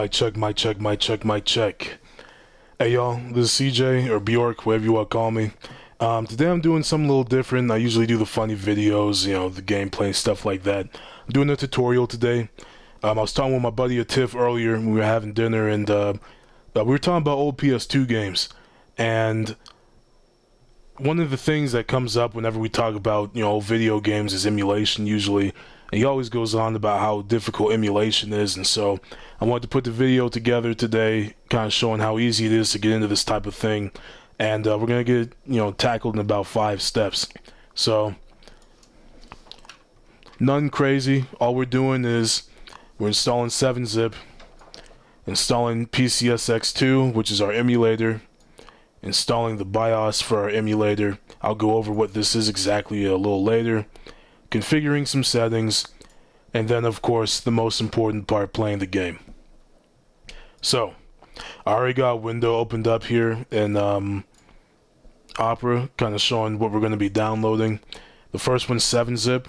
Mic check, mic check, mic check, mic check. Hey y'all, this is CJ, or Bjork, whatever you want to call me. Today I'm doing something a little different. I usually do the funny videos, the gameplay, stuff like that. I'm doing a tutorial today. I was talking with my buddy Tiff earlier, we were having dinner, and we were talking about old PS2 games. And one of the things that comes up whenever we talk about, old video games is emulation usually. And he always goes on about how difficult emulation is, and so I wanted to put the video together today, kind of showing how easy it is to get into this type of thing. And we're going to get it, tackled in about 5 steps. So, nothing crazy. All we're doing is we're installing 7-zip, installing PCSX2, which is our emulator, installing the BIOS for our emulator. I'll go over what this is exactly a little later. Configuring some settings, and then of course the most important part, playing the game. So, I already got a window opened up here in Opera, kind of showing what we're going to be downloading. The first one's 7-zip.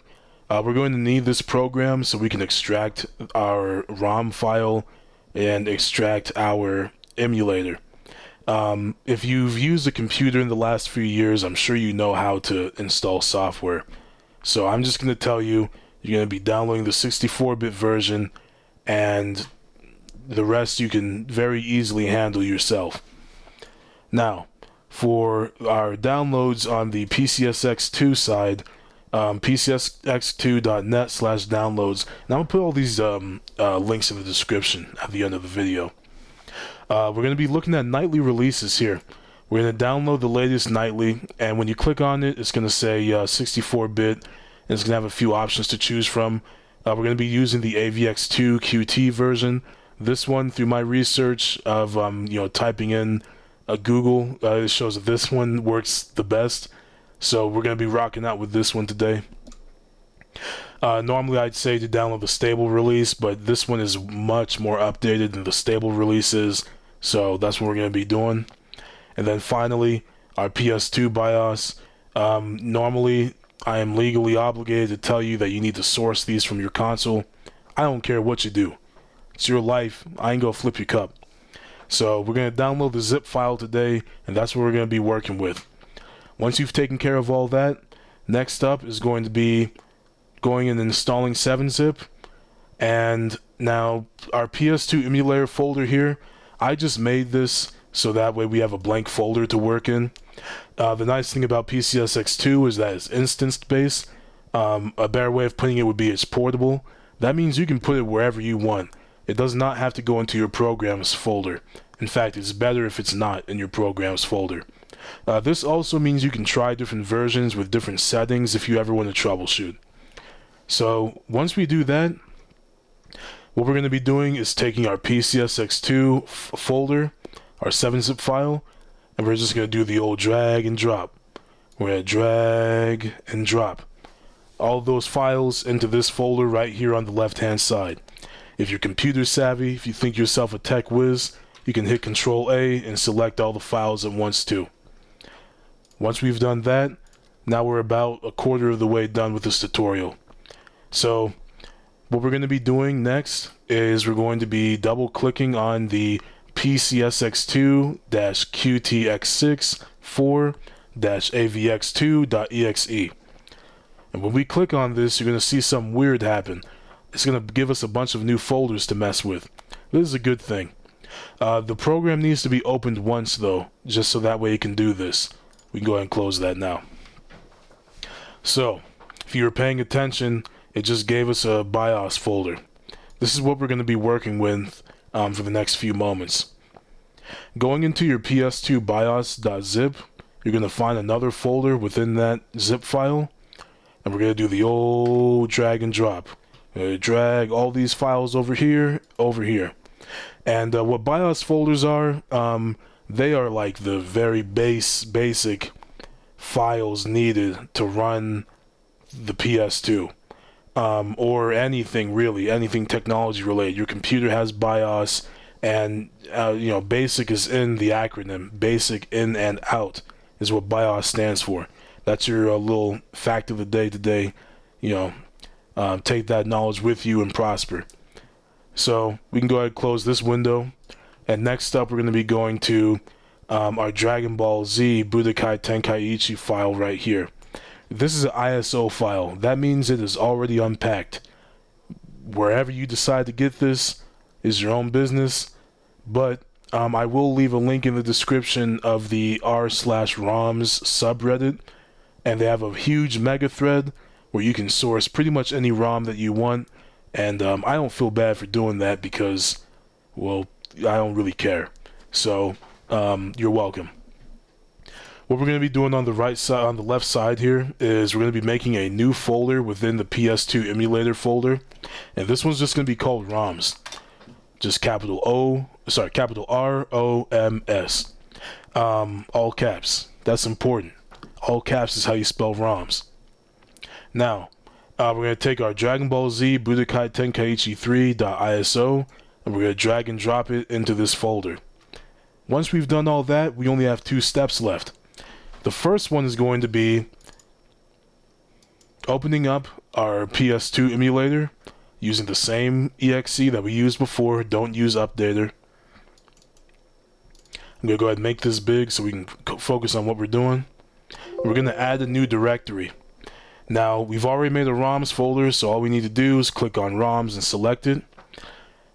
We're going to need this program so we can extract our ROM file and extract our emulator. If you've used a computer in the last few years, I'm sure you know how to install software. So I'm just going to tell you, you're going to be downloading the 64-bit version, and the rest you can very easily handle yourself. Now, for our downloads on the PCSX2 side, PCSX2.net/downloads, and I'm going to put all these links in the description at the end of the video. We're going to be looking at nightly releases here. We're going to download the latest nightly, and when you click on it, it's going to say 64-bit, and it's going to have a few options to choose from. We're going to be using the AVX2 QT version. This one, through my research of typing in Google, it shows that this one works the best. So we're going to be rocking out with this one today. Normally I'd say to download the stable release, but this one is much more updated than the stable releases, so that's what we're going to be doing. And then finally, our PS2 BIOS. Normally, I am legally obligated to tell you that you need to source these from your console. I don't care what you do. It's your life. I ain't gonna flip your cup. So we're going to download the zip file today, and that's what we're going to be working with. Once you've taken care of all that, next up is going to be going and installing 7-zip. And now our PS2 emulator folder here, I just made this so that way we have a blank folder to work in. The nice thing about PCSX2 is that it's instanced based. A better way of putting it would be it's portable. That means you can put it wherever you want. It does not have to go into your programs folder. In fact, it's better if it's not in your programs folder. This also means you can try different versions with different settings if you ever want to troubleshoot. So once we do that, what we're going to be doing is taking our PCSX2 folder, our 7-zip file, and we're just going to do the old drag and drop. We're going to drag and drop all of those files into this folder right here on the left hand side. If you're computer savvy, if you think yourself a tech whiz, you can hit Control A and select all the files at once too. Once we've done that, now we're about a quarter of the way done with this tutorial. So what we're going to be doing next is we're going to be double clicking on the PCSX2-QTX6-4-AVX2.exe. And when we click on this, you're going to see something weird happen. It's going to give us a bunch of new folders to mess with. This is a good thing. The program needs to be opened once though, just so that way you can do this. We can go ahead and close that now. So, if you were paying attention, it just gave us a BIOS folder. This is what we're going to be working with for the next few moments. Going into your PS2 BIOS.zip, you're going to find another folder within that zip file, and we're going to do the old drag and drop. We're going to drag all these files over here, and what BIOS folders are, they are like the very basic files needed to run the PS2. Or anything really, anything technology related. Your computer has BIOS, and basic is in the acronym. Basic in and out is what BIOS stands for. That's your little fact of the day today. Take that knowledge with you and prosper. So we can go ahead and close this window. And next up, we're going to be going to our Dragon Ball Z Budokai Tenkaichi file right here. This is an ISO file. That means it is already unpacked. Wherever you decide to get this is your own business, but I will leave a link in the description of the r/roms subreddit, and they have a huge mega thread where you can source pretty much any ROM that you want, and I don't feel bad for doing that because, well, I don't really care. So you're welcome. What we're going to be doing on the right side, on the left side here, is we're going to be making a new folder within the PS2 emulator folder, and this one's just going to be called ROMs. Just capital R-O-M-S. All caps. That's important. All caps is how you spell ROMs. Now, we're going to take our Dragon Ball Z Budokai Tenkaichi 3.iso, and we're going to drag and drop it into this folder. Once we've done all that, we only have 2 steps left. The first one is going to be opening up our PS2 emulator using the same exe that we used before. Don't use updater. I'm going to go ahead and make this big so we can focus on what we're doing. We're going to add a new directory. Now, we've already made a ROMs folder, so all we need to do is click on ROMs and select it.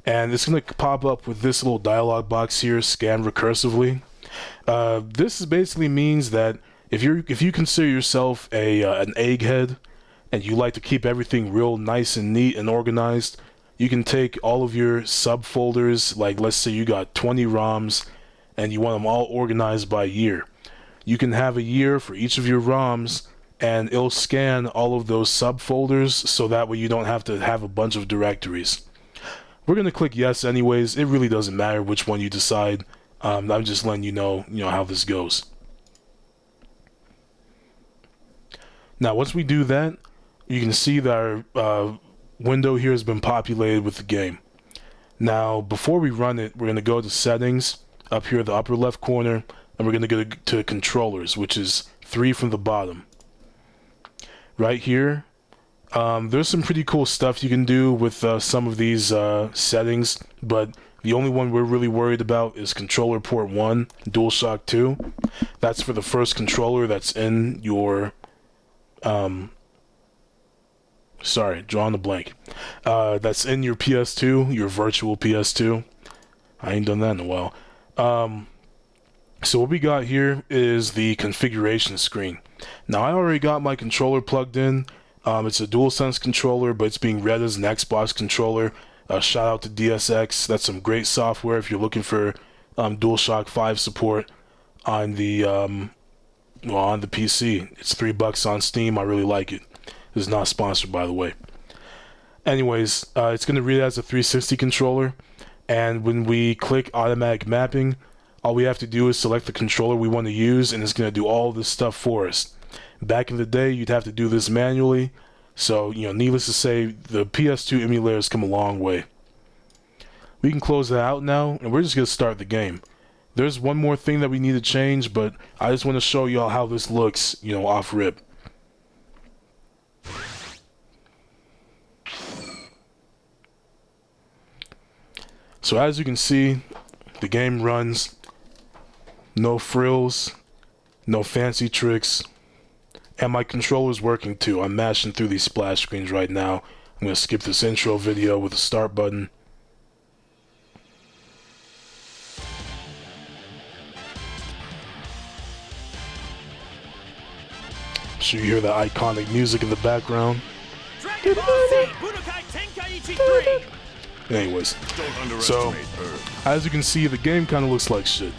And it's going to pop up with this little dialog box here, scan recursively. This basically means that if you consider yourself an egghead and you like to keep everything real nice and neat and organized, you can take all of your subfolders, like let's say you got 20 ROMs and you want them all organized by year. You can have a year for each of your ROMs and it'll scan all of those subfolders so that way you don't have to have a bunch of directories. We're going to click yes anyways. It really doesn't matter which one you decide. I'm just letting you know how this goes. Now, once we do that, you can see that our window here has been populated with the game. Now, before we run it, we're going to go to Settings, up here in the upper left corner, and we're going to go to Controllers, which is 3 from the bottom. Right here, there's some pretty cool stuff you can do with some of these settings, but the only one we're really worried about is controller port 1, DualShock 2. That's for the first controller that's in your drawing a blank. That's in your PS2, your virtual PS2. I ain't done that in a while. So what we got here is the configuration screen. Now, I already got my controller plugged in. It's a DualSense controller, but it's being read as an Xbox controller. Shout out to DSX. That's some great software if you're looking for DualShock 5 support on the on the PC. It's $3 on Steam. I really like it. It's not sponsored, by the way. Anyways, it's going to read it as a 360 controller, and when we click automatic mapping, all we have to do is select the controller we want to use, and it's going to do all this stuff for us. Back in the day, you'd have to do this manually, so, needless to say, the PS2 emulator has come a long way. We can close that out now, and we're just going to start the game. There's one more thing that we need to change, but I just want to show y'all how this looks, off rip. So as you can see, the game runs. No frills, no fancy tricks. And my controller's working too. I'm mashing through these splash screens right now. I'm going to skip this intro video with the start button. I'm sure you hear the iconic music in the background. Anyways, so as you can see, the game kind of looks like shit.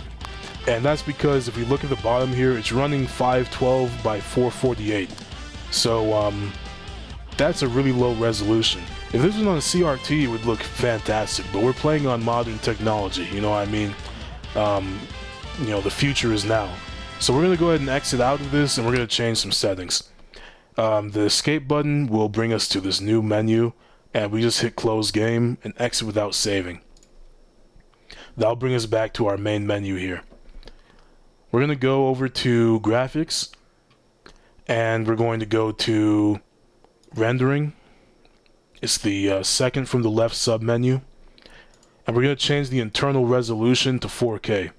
And that's because if you look at the bottom here, it's running 512 by 448. So that's a really low resolution. If this was on a CRT, it would look fantastic, but we're playing on modern technology, you know what I mean? The future is now. So we're going to go ahead and exit out of this, and we're going to change some settings. The escape button will bring us to this new menu, and we just hit close game and exit without saving. That'll bring us back to our main menu here. We're going to go over to graphics, and we're going to go to rendering. It's the second from the left sub menu. And we're going to change the internal resolution to 4K.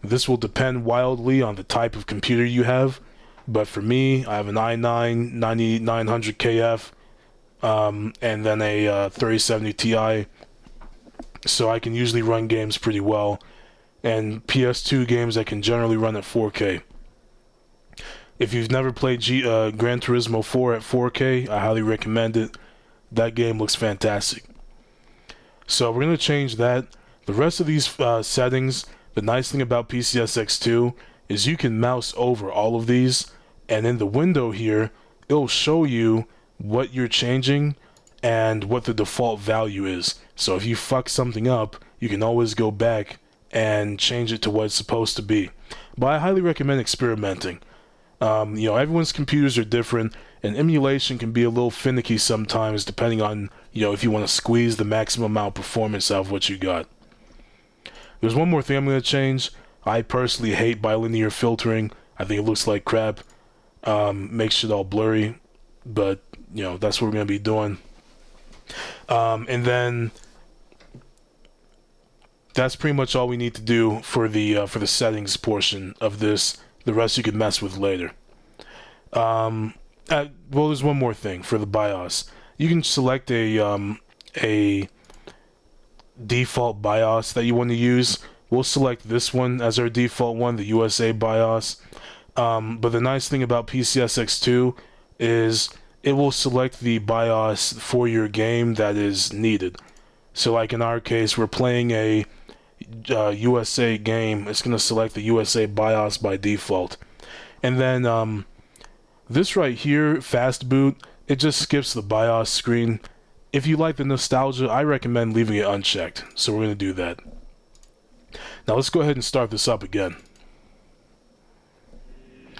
This will depend wildly on the type of computer you have, but for me, I have an i9 9900KF and then a 3070 Ti, so I can usually run games pretty well, and PS2 games I can generally run at 4K. If you've never played Gran Turismo 4 at 4K, I highly recommend it. That game looks fantastic. So we're going to change that. The rest of these settings, the nice thing about PCSX2 is you can mouse over all of these, and in the window here, it'll show you what you're changing and what the default value is. So if you fuck something up, you can always go back and change it to what it's supposed to be. But I highly recommend experimenting. Everyone's computers are different, and emulation can be a little finicky sometimes depending on, if you want to squeeze the maximum amount of performance out of what you got. There's one more thing I'm going to change. I personally hate bilinear filtering. I think it looks like crap. Makes shit all blurry, but, that's what we're going to be doing. And then that's pretty much all we need to do for the settings portion of this. The rest you can mess with later. Well, there's one more thing for the BIOS. You can select a default BIOS that you want to use. We'll select this one as our default one, the USA BIOS. But the nice thing about PCSX2 is it will select the BIOS for your game that is needed. So like in our case, we're playing a USA game. It's going to select the USA BIOS by default. And then this right here, fast boot, it just skips the BIOS screen. If you like the nostalgia, I recommend leaving it unchecked. So we're going to do that. Now let's go ahead and start this up again.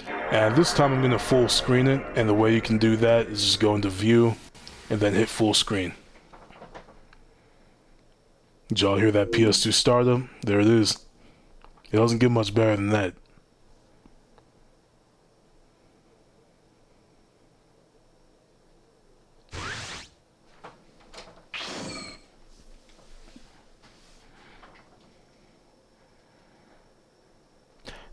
And this time I'm going to full screen it, and the way you can do that is just go into view and then hit full screen. Did y'all hear that PS2 startup? There it is. It doesn't get much better than that.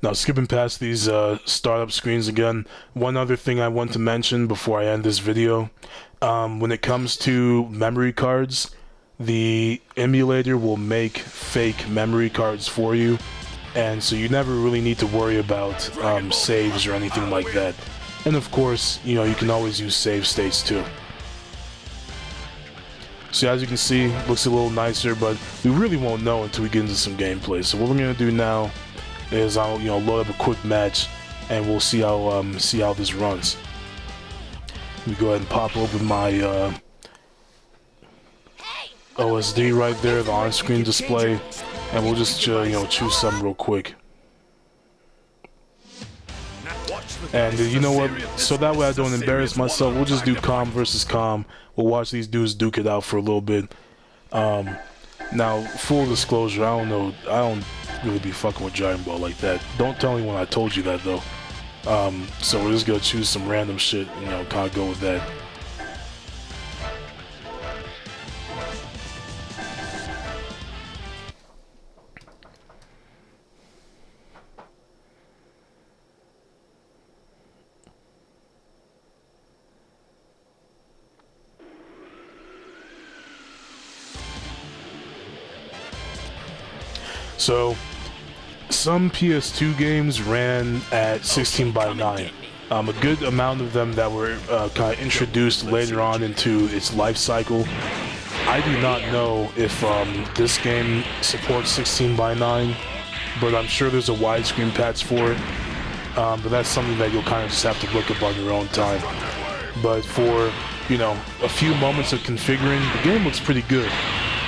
Now, skipping past these startup screens again, one other thing I want to mention before I end this video. When it comes to memory cards, the emulator will make fake memory cards for you, and so you never really need to worry about saves or anything like that. And of course, you can always use save states too. So as you can see, it looks a little nicer, but we really won't know until we get into some gameplay. So what we're gonna do now is I'll load up a quick match, and we'll see how this runs. Let me go ahead and pop open my OSD right there, the on-screen display, and we'll just choose something real quick. And you know what? So that way I don't embarrass myself, we'll just do calm versus calm. We'll watch these dudes duke it out for a little bit. Now, full disclosure, I don't really be fucking with Dragon Ball like that. Don't tell anyone I told you that though. So we're just gonna choose some random shit, kind of go with that. So, some PS2 games ran at 16 by 9. A good amount of them that were kind of introduced later on into its life cycle. I do not know if this game supports 16 by 9, but I'm sure there's a widescreen patch for it. But that's something that you'll kind of just have to look up on your own time. But for, a few moments of configuring, the game looks pretty good.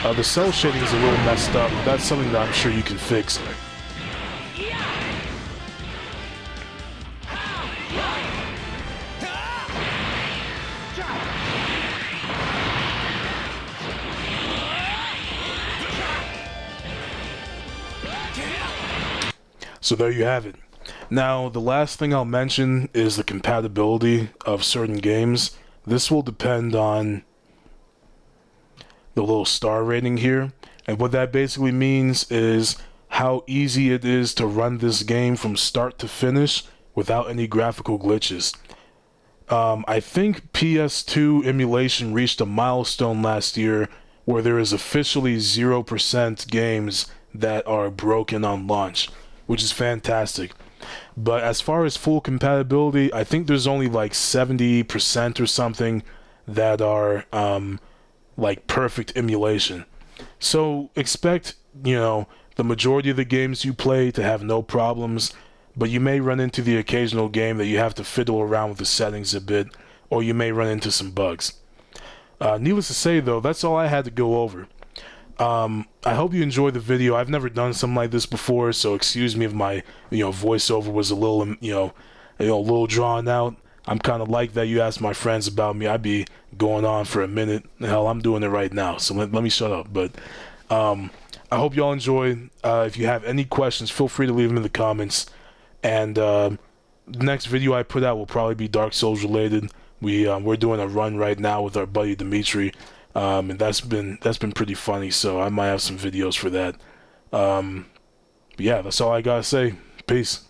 The cell shading is a little messed up, but that's something that I'm sure you can fix. So there you have it. Now, the last thing I'll mention is the compatibility of certain games. This will depend on the little star rating here. And what that basically means is how easy it is to run this game from start to finish without any graphical glitches. I think PS2 emulation reached a milestone last year where there is officially 0% games that are broken on launch, which is fantastic. But as far as full compatibility, I think there's only like 70% or something that are like perfect emulation. So expect, the majority of the games you play to have no problems, but you may run into the occasional game that you have to fiddle around with the settings a bit, or you may run into some bugs. Needless to say, though, that's all I had to go over. I hope you enjoyed the video. I've never done something like this before, so excuse me if my, voiceover was a little, a little drawn out. I'm kind of like that. You ask my friends about me, I'd be going on for a minute. Hell, I'm doing it right now, so let me shut up. But I hope y'all enjoy. If you have any questions, feel free to leave them in the comments. And the next video I put out will probably be Dark Souls related. We're doing a run right now with our buddy Dimitri, and that's been pretty funny. So I might have some videos for that. Yeah, that's all I gotta say. Peace.